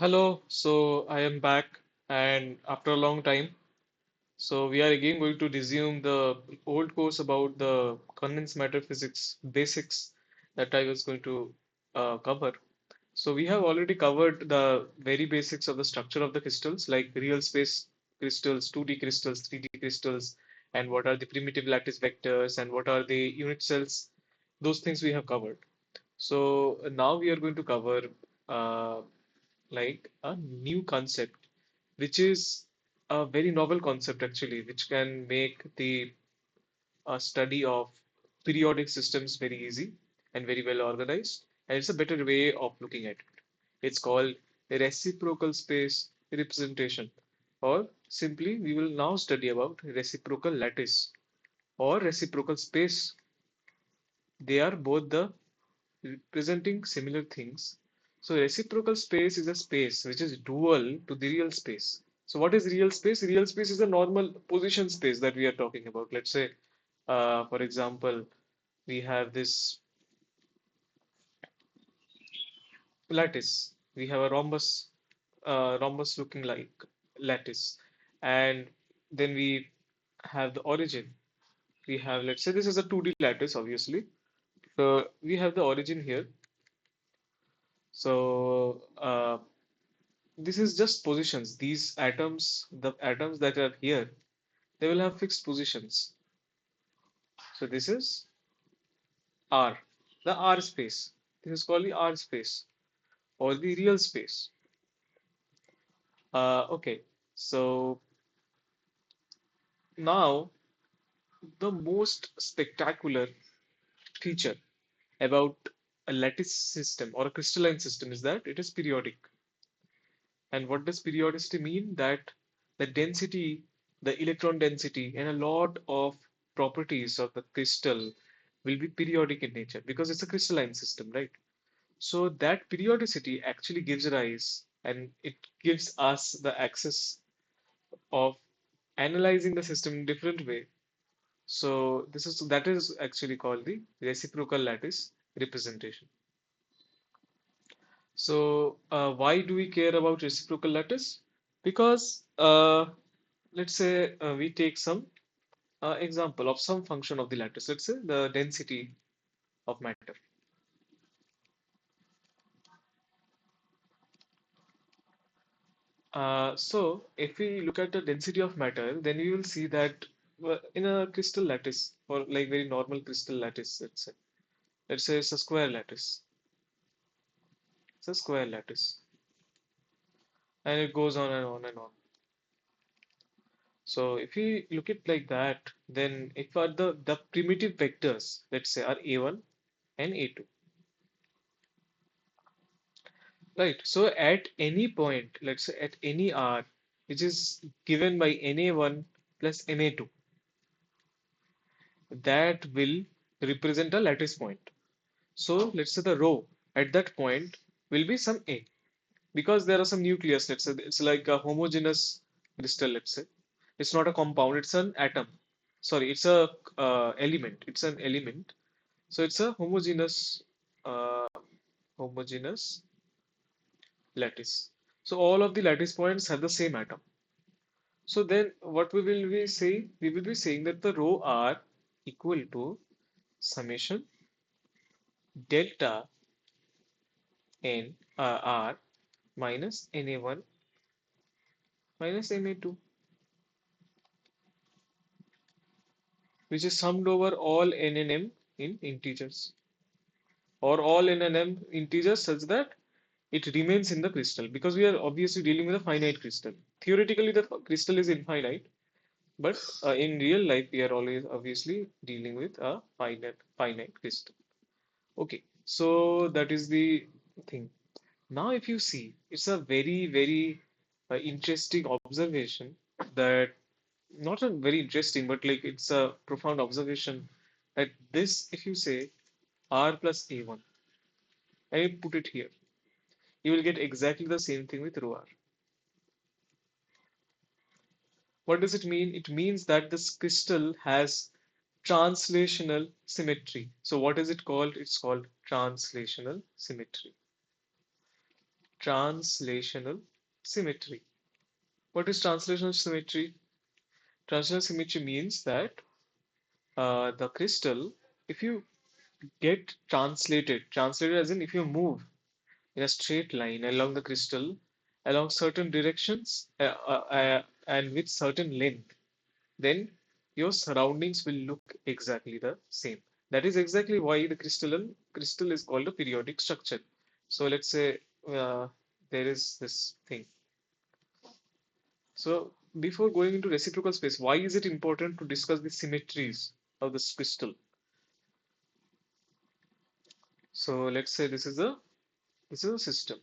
Hello, so I am back and after a long time. So we are again going to resume the old course about the condensed matter physics basics that I was going to cover. So we have already covered the very basics of the structure of the crystals like real space crystals, 2D crystals, 3D crystals, and what are the primitive lattice vectors and what are the unit cells. Those things we have covered. So now we are going to cover uh, like a new concept, which is a very novel concept actually, which can make the study of periodic systems very easy and very well organized. And it's a better way of looking at it. It's called reciprocal space representation, or simply we will now study about reciprocal lattice or reciprocal space. They are both the representing similar things. So reciprocal space is a space which is dual to the real space. So what is real space? Real space is a normal position space that we are talking about. Let's say, for example, we have this lattice. We have a rhombus looking like lattice, and then we have the origin. We have, let's say, this is a 2D lattice, obviously. So we have the origin here. So this is just positions. These atoms, the atoms that are here, they will have fixed positions. So this is R, the R space. This is called the R space or the real space. Okay, so now the most spectacular feature about a lattice system or a crystalline system is that it is periodic. And what does periodicity mean? That the density, the electron density, and a lot of properties of the crystal will be periodic in nature because it's a crystalline system, right? So that periodicity actually gives rise and it gives us the access of analyzing the system in a different way. So that is actually called the reciprocal lattice representation. So why do we care about reciprocal lattice? Because let's say we take some example of some function of the lattice. Let's say the density of matter. So if we look at the density of matter, then we will see that in a crystal lattice or like very normal crystal lattice, let's say it's a square lattice. It's a square lattice, and it goes on and on and on. So if we look at like that, then if are the primitive vectors, let's say are a1 and a2. Right. So at any point, let's say at any r, which is given by na1 plus na2, that will represent a lattice point. So let's say the row at that point will be some a because there are some nucleus. Let's say it's like a homogeneous crystal. Let's say it's not a compound; it's an atom. Sorry, it's a element. It's an element. So it's a homogeneous lattice. So all of the lattice points have the same atom. So then what we will be saying? We will be saying that the rho r equal to summation delta n r minus na1 minus na2, which is summed over all n and m in integers or all n and m integers such that it remains in the crystal because we are obviously dealing with a finite crystal. Theoretically, the crystal is infinite, but in real life, we are always obviously dealing with a finite crystal. Okay, so that is the thing. Now, if you see, it's a very interesting observation that not a very interesting, but like it's a profound observation that this, if you say r plus a1, and you put it here, you will get exactly the same thing with rho r. What does it mean? It means that this crystal has translational symmetry. So what is it called? It's called translational symmetry. translational symmetry. What is translational symmetry? Translational symmetry means that the crystal, if you get translated as in if you move in a straight line along the crystal, along certain directions and with certain length, then your surroundings will look exactly the same. That is exactly why the crystal is called a periodic structure. So let's say uh, there is this thing. So before going into reciprocal space, why is it important to discuss the symmetries of this crystal? So let's say this is a system.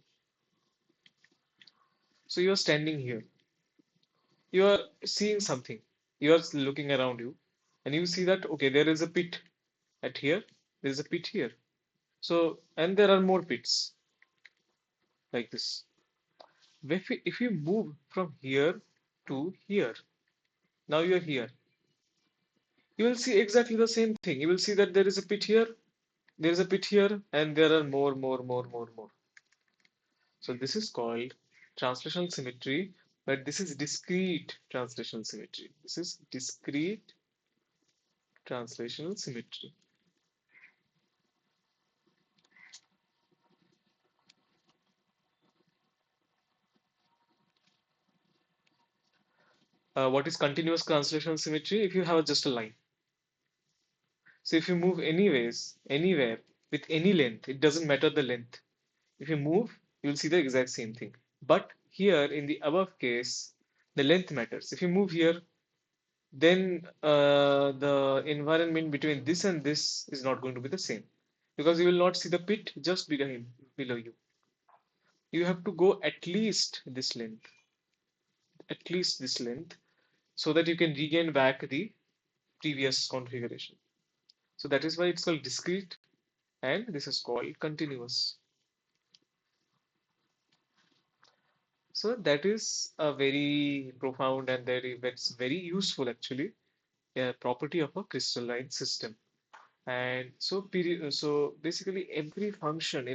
So you are standing here. You are seeing something. You are looking around you, and you see that okay, there is a pit at here. There is a pit here. So and there are more pits like this. If you move from here to here, now you are here. You will see exactly the same thing. You will see that there is a pit here, there is a pit here, and there are more. So this is called translational symmetry, but this is discrete translational symmetry. This is discrete translational symmetry. What is continuous translational symmetry? If you have just a line. So if you move anyways, anywhere, with any length, it doesn't matter the length. If you move, you will see the exact same thing. But here in the above case, the length matters. If you move here, then the environment between this and this is not going to be the same because you will not see the pit just below you. You have to go at least this length, so that you can regain back the previous configuration. So that is why it's called discrete and this is called continuous. So that is a very profound and that's very useful actually, a property of a crystalline system. And so basically every function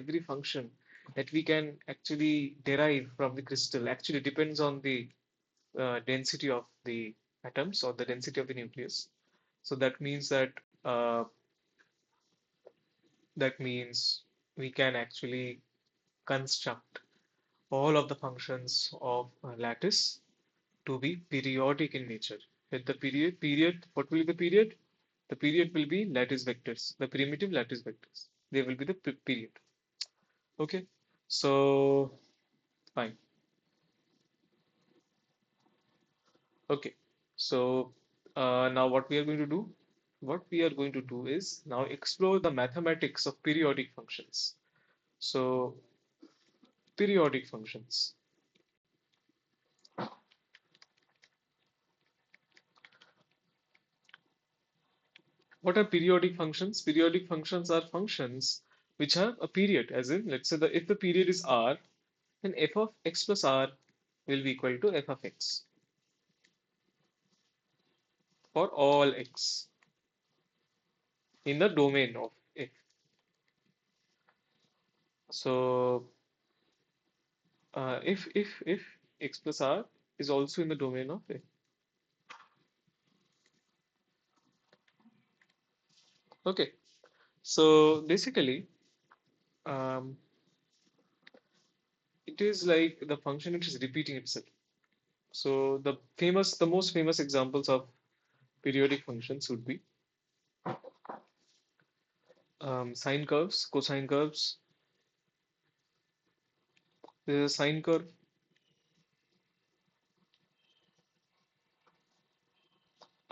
that we can actually derive from the crystal actually depends on the density of the atoms or the density of the nucleus. So uh, that means we can actually construct all of the functions of a lattice to be periodic in nature. With the period, what will be the period? The period will be lattice vectors, the primitive lattice vectors. They will be the period. Okay, so fine. Okay, so now what we are going to do? What we are going to do is now explore the mathematics of periodic functions. So periodic functions. What are periodic functions? Periodic functions are functions which have a period, as in, let's say if the period is r, then f of x plus r will be equal to f of x for all x in the domain of f. So if x plus r is also in the domain of f. Okay, so basically, um, it is like the function which is repeating itself. So the most famous examples of periodic functions would be sine curves, cosine curves. There is a sine curve.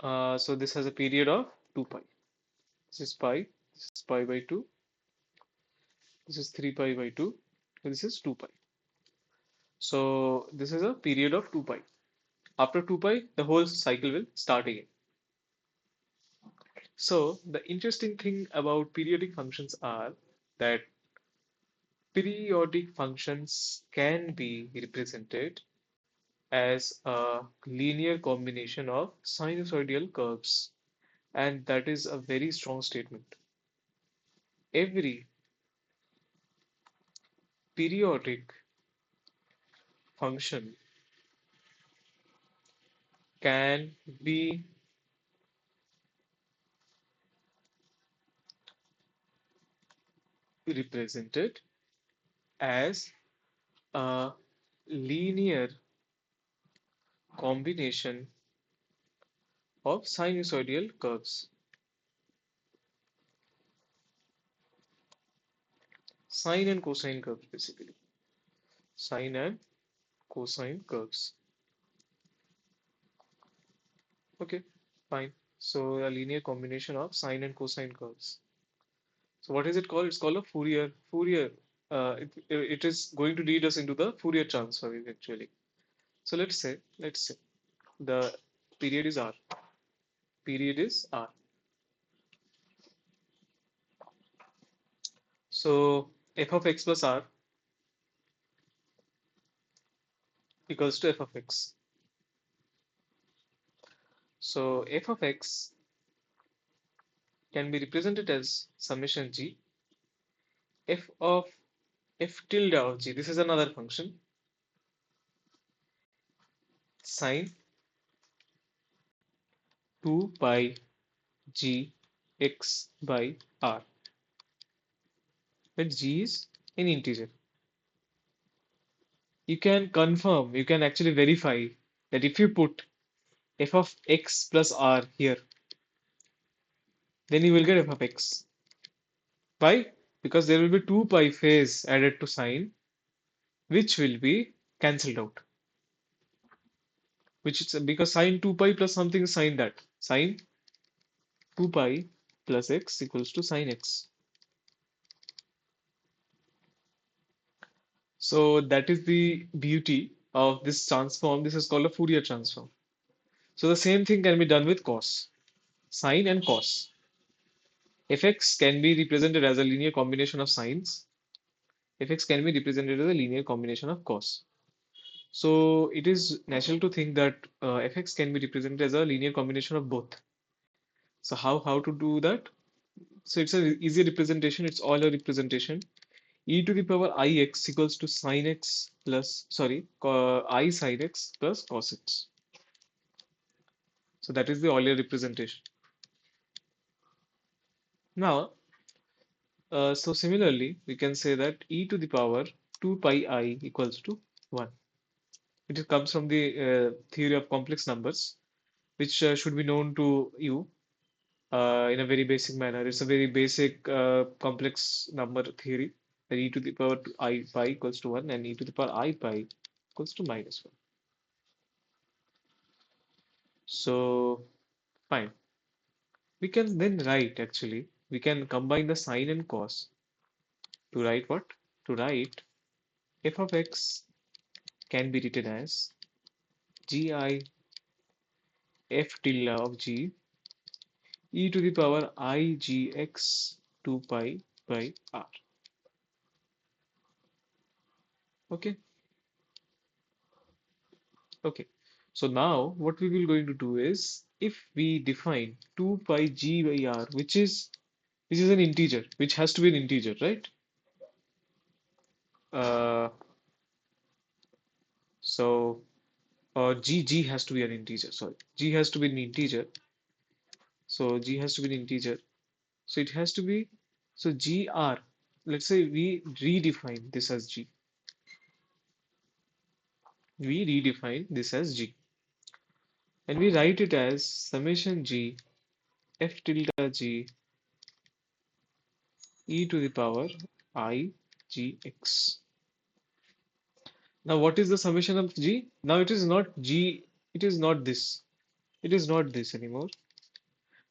So this has a period of 2 pi. This is pi by 2, this is 3 pi by 2, this is 2 pi. So this is a period of 2 pi. After 2 pi, the whole cycle will start again. So the interesting thing about periodic functions are that periodic functions can be represented as a linear combination of sinusoidal curves, and that is a very strong statement. Every periodic function can be represented as a linear combination of sinusoidal curves. Sine and cosine curves, basically. Sine and cosine curves. Okay, fine. So a linear combination of sine and cosine curves. So what is it called? It's called a Fourier. Fourier. It is going to lead us into the Fourier transform eventually. So let's say the period is R. Period is R. So f of x plus R equals to f of x. So f of x can be represented as summation g f of f tilde of g. This is another function sine 2 pi g x by r, when g is an integer. You can confirm, you can actually verify that if you put f of x plus r here, then you will get f of x. Why? Because there will be 2 pi phase added to sine, which will be cancelled out. Which is because sine 2 pi plus something is sine that. Sine 2 pi plus x equals to sine x. So that is the beauty of this transform. This is called a Fourier transform. So the same thing can be done with cos, sine and cos. Fx can be represented as a linear combination of sines. Fx can be represented as a linear combination of cos. So it is natural to think that Fx can be represented as a linear combination of both. So how to do that? So it's an easy representation. It's all a representation. E to the power ix equals to sine x plus, sorry, I sine x plus cos x. So that is the Euler representation. Now, so similarly, we can say that e to the power 2 pi I equals to 1. It comes from the theory of complex numbers, which should be known to you in a very basic manner. It's a very basic complex number theory that e to the power I pi equals to 1 and e to the power I pi equals to minus 1. So, fine. We can then write actually, we can combine the sine and cos to write what? To write f of x can be written as gi f tilde of g e to the power I g x 2 pi by r. Okay, okay. So now what we will going to do is if we define 2 pi g by r, which is an integer, which has to be an integer, right? Uh, so g has to be an integer. Sorry, g has to be an integer. So g has to be an integer. So it has to be, so gr, let's say we redefine this as g. We redefine this as g. And we write it as summation g f tilde g e to the power I g x. Now what is the summation of g? Now it is not g, it is not this. It is not this anymore.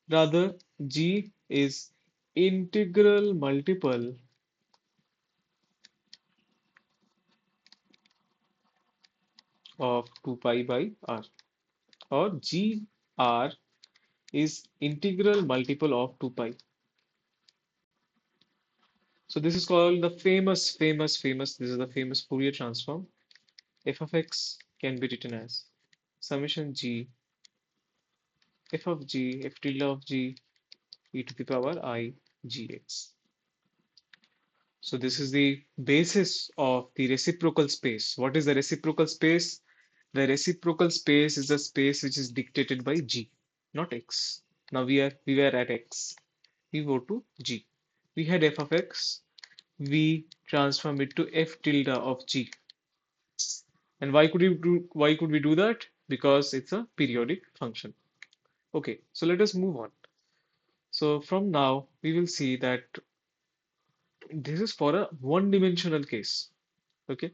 Rather, g is integral multiple of 2 pi by r, or gr is integral multiple of 2 pi. So this is called the famous, this is the famous Fourier transform. F of x can be written as summation g f of g f tilde of g e to the power I g x. So this is the basis of the reciprocal space. What is the reciprocal space? The reciprocal space is a space which is dictated by G, not X. Now we were at X. We go to G. We had f of X. We transform it to f tilde of G. And why could we do that? Because it's a periodic function. Okay, so let us move on. So from now we will see that this is for a one-dimensional case. Okay,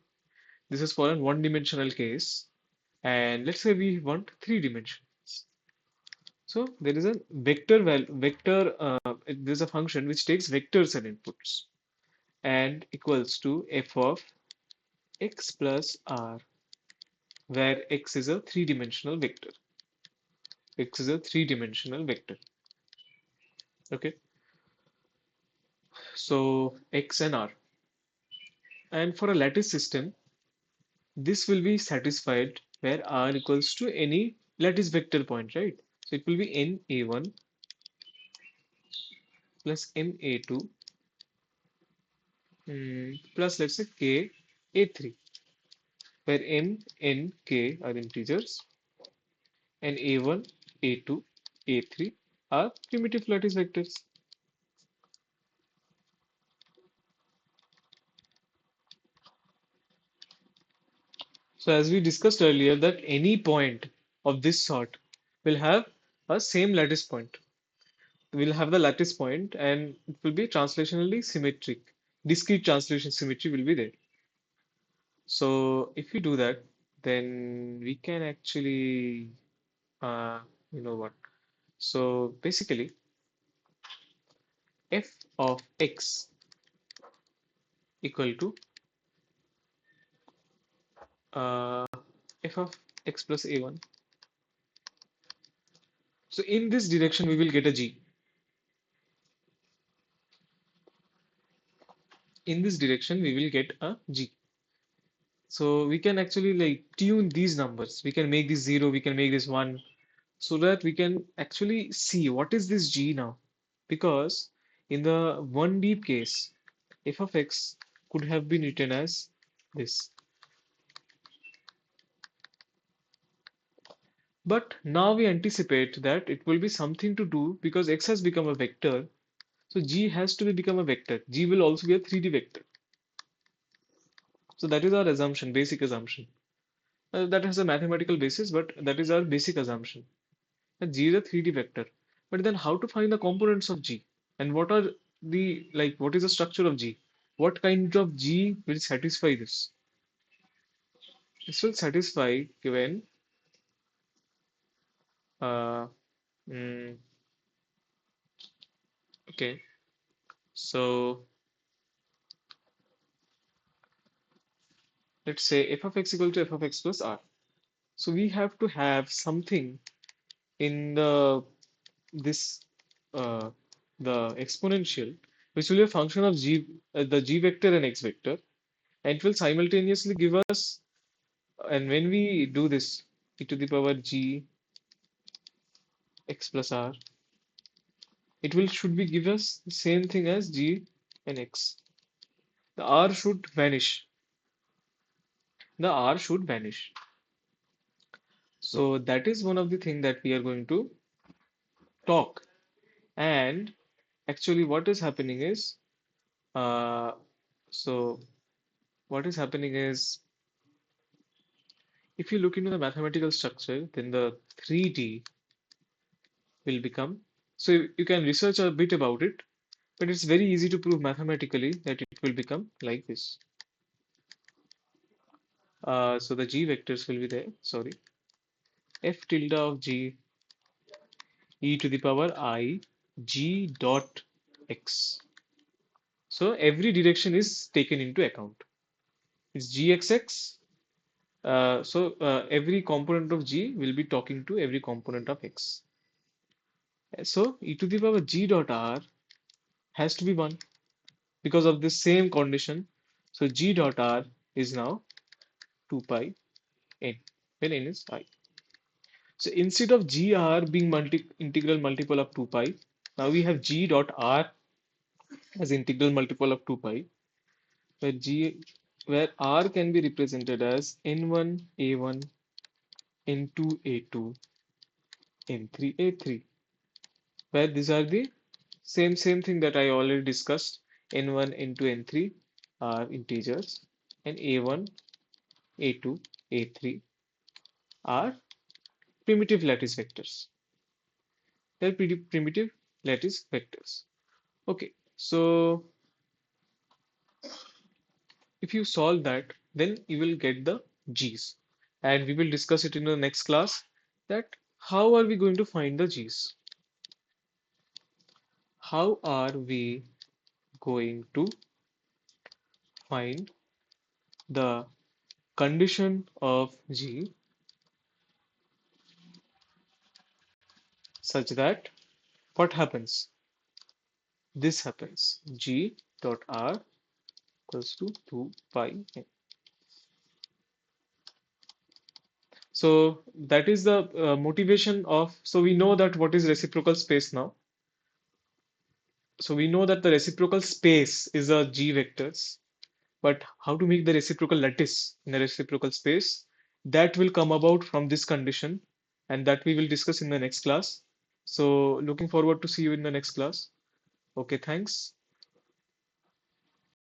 this is for a one-dimensional case, and let's say we want three dimensions. So there is a there's a function which takes vectors and inputs and equals to f of x plus r, where x is a three-dimensional vector. X is a three-dimensional vector. Okay, so x and r. And for a lattice system, this will be satisfied where r equals to any lattice vector point, right? So it will be na1 plus ma2 plus let's say k a3, where m, n, k are integers and a1, a2, a3 are primitive lattice vectors. So as we discussed earlier, that any point of this sort will have a same lattice point. We'll have the lattice point and it will be translationally symmetric. Discrete translation symmetry will be there. So if we do that, then we can actually, uh, you know what? So basically, f of x equal to uh, f of x plus a1. So in this direction, we will get a g. In this direction, we will get a g. So we can actually like tune these numbers. We can make this 0, we can make this 1, so that we can actually see what is this g now. Because in the 1D case, f of x could have been written as this. But now we anticipate that it will be something to do because x has become a vector. So g has to become a vector. G will also be a 3D vector. So that is our assumption, basic assumption. That has a mathematical basis, but that is our basic assumption. That G is a 3D vector. But then how to find the components of G? And what are what is the structure of G? What kind of G will satisfy this? This will satisfy given, uh, mm, okay, so let's say f of x equal to f of x plus r. So we have to have something in this, uh, the exponential, which will be a function of G, the G vector and x vector, and it will simultaneously give us. And when we do this, e to the power g x plus r, it will should be give us the same thing as g and x. The r should vanish. The r should vanish. So that is one of the things that we are going to talk. And actually, what is happening is, uh, so what is happening is, if you look into the mathematical structure, then the 3D will become. So you can research a bit about it, but it's very easy to prove mathematically that it will become like this. So the g vectors will be there. Sorry, f tilde of g e to the power I g dot x. So every direction is taken into account. It's gxx. Every component of g will be talking to every component of x. So e to the power g dot r has to be 1 because of this same condition. So g dot r is now 2 pi n when n is I. So instead of gr being integral multiple of 2 pi, now we have g dot r as integral multiple of 2 pi. where G where R can be represented as N1 A1 N2 A2 N3 A3, where these are the same thing that I already discussed. N1 N2 N3 are integers, and A1 A2 A3 are primitive lattice vectors. They're primitive lattice vectors. Okay, so if you solve that, then you will get the G's. And we will discuss it in the next class that how are we going to find the G's? How are we going to find the condition of G such that what happens? This happens. G dot R equals to 2 pi n. So that is the motivation of, so we know that what is reciprocal space now. So we know that the reciprocal space is a G vectors, but how to make the reciprocal lattice in a reciprocal space, that will come about from this condition, and that we will discuss in the next class. So looking forward to see you in the next class. Okay, thanks.